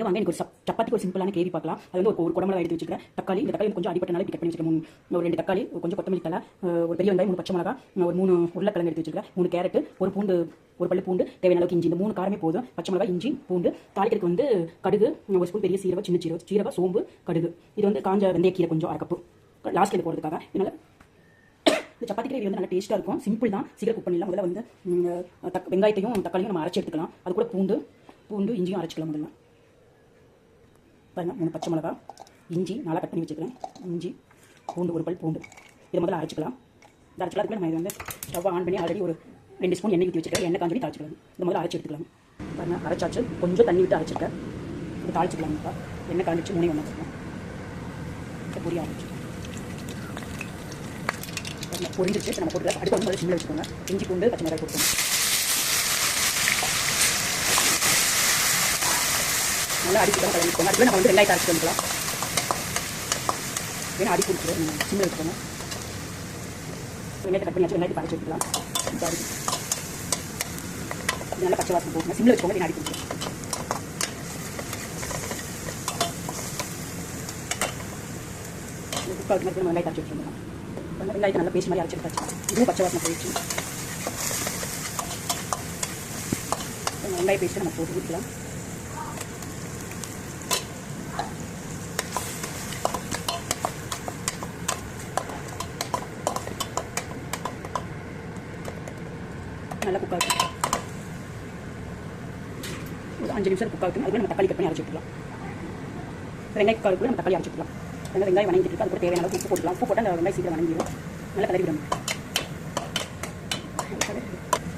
ஹாய்ங்க வாங்க எனக்கு ஒரு சப்பாத்திக்கு ஒரு சிம்பிளான கேவி பார்க்கலாம். அது வந்து ஒரு குடமிளகா எடுத்து வச்சுக்கிறேன். தக்காளி இந்த தக்காளி கொஞ்சம் அடிப்பட்டனால இப்படி கட் பண்ணி வச்சுக்கிறேன். ஒரு 2 தக்காளி, கொஞ்சம் கொத்தமல்லி தழை, ஒரு பெரிய வெங்காயம், 3 பச்சை மிளகா, ஒரு 3 உருளைக்கிழங்கு எடுத்து வச்சுக்கிறேன். 3 கேரட், ஒரு பூண்டு, ஒரு பல்லு பூண்டு, தேவையான அளவுக்கு இஞ்சி. இந்த 3 காரமே போதும். பச்சை மிளகா, இஞ்சி, பூண்டு. தாளிக்கிறதுக்கு வந்து கடுகு, ஒரு ஸ்பூன் பெரிய சீரகம், சின்ன சீரகம், சோம்பு, கடுகு. இது வந்து காஞ்ச வெந்தயக்கீரை கொஞ்சம் 1/2 கப்பு லாஸ்ட் இது போடுறதுக்காக. இதனால இந்த சப்பாத்தி கிரேவி வந்து நல்லா டேஸ்ட்டாக இருக்கும். சிம்பிள் தான், சீக்கிரம் குக் பண்ணிடலாம். முதல்ல வந்து வெங்காயத்தையும் தக்காளியும் நம்ம அரைச்சி எடுத்துக்கலாம். அது கூட பூண்டு இஞ்சியும் அரைச்சிக்கலாம். முதல்ல பாருங்கள், 3 பச்சை மிளகா, இஞ்சி நல்லா கட் பண்ணி வச்சுக்கிறேன். இஞ்சி, பூண்டு, ஒரு பல் பூண்டு. இதை முதல்ல அரைச்சிக்கலாம். இந்த அரைச்சிக்கலாம். நம்ம இது வந்து ஸ்டவ் ஆன் பண்ணி ஆல்ரெடி ஒரு 2 ஸ்பூன் எண்ணெய் ஊற்றி வச்சுக்கிறேன். எண்ணெய் காஞ்சி தாளிச்சிக்கலாம். இந்த முதல்ல அரைச்சி எடுத்துக்கலாம். பாருங்கள், அரைச்சாச்சு. கொஞ்சம் தண்ணி விட்டு அரைச்சிருக்கேன். இது தாளிச்சிக்கலாம். இப்போ எண்ணெய் காஞ்சிச்சு 3 ஒன்றா இருக்கும். இப்போ பொரிய ஆரம்பிச்சு பொரிஞ்சிச்சு. நம்ம போட்டுக்கலாம். அடுத்து வந்து சிம்மில் வச்சுக்கோங்க. இஞ்சி, பூண்டு, பச்சை மிளகாய் போட்டுக்கோங்க. நல்லா அடிச்சுக்கலாம். கலந்துக்கோங்க. அதுக்கு நம்ம வந்து வெங்காயத்தை அரைச்சி வந்துக்கலாம். வேணா அடி கொடுத்து சிம்மில் வச்சுக்கோங்க. வெங்காயத்தை கட் பண்ணியாச்சு. வெங்காயத்தை அரைச்சி எடுத்துக்கலாம். இது நல்லா பச்சை வாசனை போட்டுங்க. சிம்மில் வச்சுக்கோங்க. வேணா அடி கொடுத்து குக்காவுக்கு மாதிரி நம்ம வெங்காயத்தை அரைச்சி வச்சுருந்தோம். வெங்காயத்தை நல்லா பேஸ்ட் மாதிரி அரைச்சி எடுத்தாச்சு. இதுவும் பச்சை வாசனை போயிடுச்சு. வெங்காய பேஸ்ட்டை நம்ம போட்டு ஊற்றிக்கலாம். நல்லா குக் ஆகும். ஒரு 5 நிமிஷம் குக் ஆகும். அதுக்கு நம்ம தக்காளி கட் பண்ணி அரைச்சி விட்டுக்கலாம். வெங்காய குக்காவுக்கு கூட நம்ம தக்காளி அரைச்சி விட்டுக்கலாம். வெங்காயம் வணங்கிட்டு இருக்கு. அது கூட தேவையான அளவுக்கு உப்பு போட்டுக்கலாம். உப்பு போட்டால் அந்த வெங்காயம் சீக்கிரம் வணங்கிடும். நல்லா கலரி விடணும்.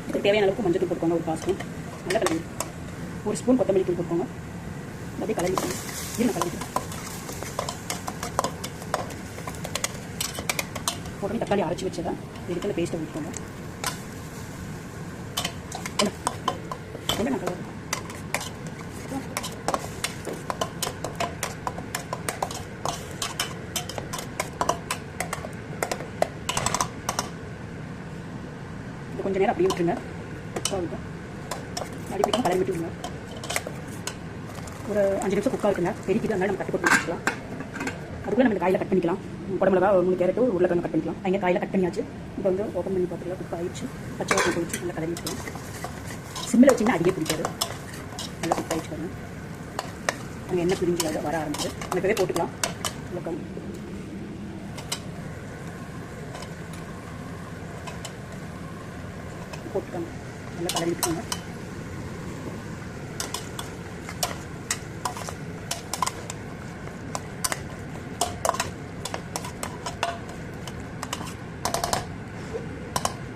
இதுக்கு தேவையான அளவுக்கு மஞ்சள் தூள் போட்டுக்கோங்க. ஒரு 1/4 ஸ்பூன். நல்லா கலரி. 1 ஸ்பூன் கொத்தமல்லி தூள் போட்டுக்கோங்க. அப்படியே கலரி விடணும். இது நான் கலரி போட்டு தக்காளி அரைச்சி வச்சதான் இதுக்கு அந்த பேஸ்ட்டை ஊற்றிக்கோங்க. நான் கலரி கொஞ்சம் நேரம் அப்படியே விட்டுருங்க. அடிப்பிடிக்காம கலரி விட்டுருங்க. ஒரு 5 நிமிஷம் குக்காக இருக்குங்க. பெருக்கிட்டு அதனால நம்ம கட்டு போட்டு வச்சுக்கலாம். அதுக்குள்ளே நம்ம காயில் கட் பண்ணிக்கலாம். குடமிளகா, 3 கேரட், ஒரு உருளைக்கிழங்கு கட் பண்ணிக்கலாம். அங்கே காயில் கட் பண்ணியாச்சு. இப்போ வந்து ஓப்பன் பண்ணி பார்த்துக்கலாம். குக் ஆகிடுச்சு. பச்சை வாசனை போயிடுச்சு. நல்லா கலரி விட்டுக்கலாம். சிம்மில் வச்சிங்கன்னா அடியே பிடிக்காது. நல்லா குக் ஆகிடுச்சு. பாருங்கள், அங்கே எண்ணெய் பிரிஞ்சு வர ஆரம்பிச்சு. நம்ம இப்போவே போட்டுக்கலாம். உருளைக்கிழங்கு போட்டுக்கோங்க. நல்லா கலரி விட்டுக்கோங்க.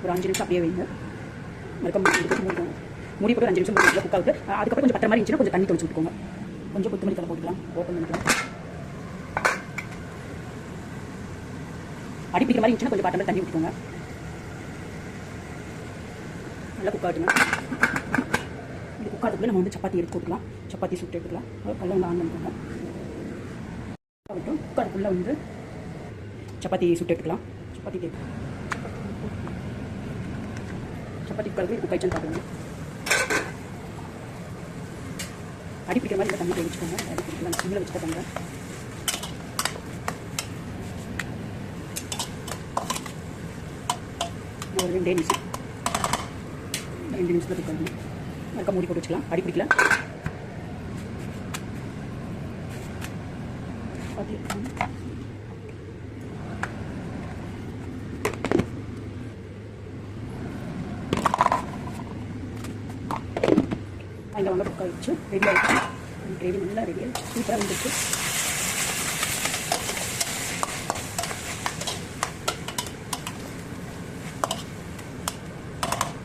ஒரு 5 நிமிஷம் அப்படியே வைங்க. அதுக்கப்புறம் மூடி போட்டு 5 நிமிஷம் குக் ஆகுது. அதுக்கப்புறம் கொஞ்சம் பத்திர மாதிரி இருந்துச்சுன்னா கொஞ்சம் தண்ணி தொளிச்சு விட்டுக்கோங்க. கொஞ்சம் கொத்தமல்லி தழை போட்டுக்கலாம். ஓப்பன் பண்ணிக்கலாம். அடிப்பிடிக்கிற மாதிரி இருந்துச்சுன்னா கொஞ்சம் பத்திர தண்ணி விட்டுக்கோங்க. நல்லா குக் ஆகட்டுங்க. இது குக் ஆகிறதுக்குள்ளே நம்ம வந்து சப்பாத்தி எடுத்து போட்டுக்கலாம். சப்பாத்தி சுட்டு எடுத்துக்கலாம். கல்லை வந்து ஆன் பண்ணிக்கோங்க. ஆகட்டும். குக் ஆகிறதுக்குள்ளே வந்து சப்பாத்தி சுட்டு எடுத்துக்கலாம். சப்பாத்தி குக் ஆகிடுச்சுன்னு பார்க்கணும். அடிப்பிடிக்கிற மாதிரி தண்ணி வச்சுக்கோங்க. அடிப்பிடிக்கலாம். சிம்மில் வச்சுட்டு பண்ணுங்க. ஒரு 2 நிமிஷம் 2 நிமிஷத்தில் குக் பண்ணணும். அதுக்கு மூடி போட்டு வச்சுக்கலாம். அடி பிடிக்கல. அங்கே வாங்க குக் ஆகிடுச்சு. ரெடி ஆகிடுச்சு. கிரேவி நல்லா ரெடி ஆகிடுச்சு. சூப்பராக வந்துடுச்சு.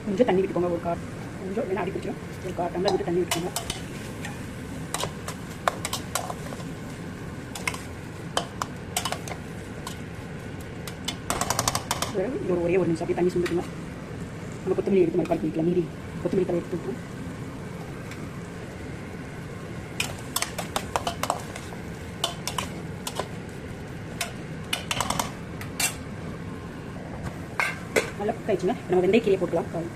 கொஞ்சம் தண்ணி விட்டுக்கோங்க. ஒரு கொஞ்சம் வேணா அடி பிடிச்சிடும். ஒரு 1/4 டம்ளர் விட்டு தண்ணி விட்டுக்கோங்க. இது ஒரே ஒரு நிமிஷம் அப்படியே தண்ணி சுண்டுக்குங்க. நம்ம கொத்தமல்லி எடுத்து மாதிரி பண்ணிக்கலாம். மீறி கொத்தமல்லி தலை எடுத்து விட்டுருவோம். நல்லா குக் ஆயிடுச்சுங்க. நம்ம வெந்தயக்கீரையை போட்டுக்கலாம்.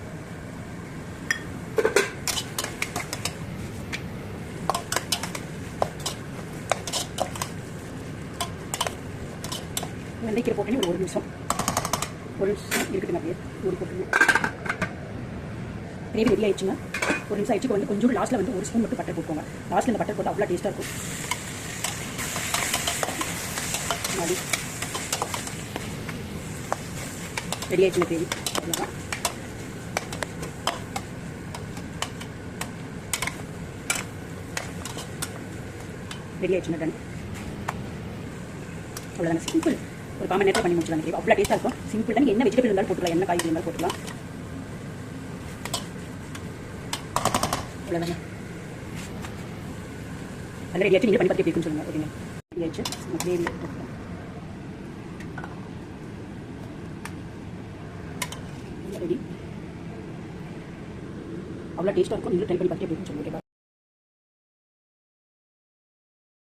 வெந்தயக்கீரை போட்டேன்னு ஒரு நிமிஷம் இருக்குதுங்க. அப்படியே ஊறி போட்டுருங்க. கிரேவி ரெடி ஆயிடுச்சுங்க. ஒரு நிமிஷம் ஆயிடுச்சு. வந்து கொஞ்சம் லாஸ்ட்டில் வந்து ஒரு ஸ்பூன் மட்டும் பட்டர் போட்டுக்கோங்க. லாஸ்ட்டில் இந்த பட்டர் போட்டு அவ்வளோ டேஸ்ட்டாக இருக்கும். மாதிரி ரெடி ஆயிடுச்சுங்க கிரேவி. அவ்வளோதான். ரெடி ஆயிடுச்சுங்க. டன். அவ்வளோதாங்க. சிம்பிள். ஒரு 1/4 மணி நேரத்தில் பண்ணி முடிச்சுக்கலாம். கிரேவி அவ்வளோ டேஸ்ட்டாக இருக்கும். சிம்பிள் தான். என்ன வெஜிடபிள் இருந்தாலும் போட்டுக்கலாம். என்ன காய்கறி இருந்தாலும் போட்டுக்கலாம். அவ்வளோதாங்க. அதில் ரெடி ஆச்சு. நீங்கள் பண்ணி பார்த்து எப்படி இருக்குன்னு சொல்லுங்கள். ஓகேங்க. ரெடி ஆயிடுச்சு. நம்ம கிரேவி போட்டுக்கலாம். ரெடி. அவ்வளோ டேஸ்ட்டாக இருக்கும். நீங்களும் ட்ரை பண்ணி பார்த்து எப்படி இருக்குன்னு சொல்லுங்கள்.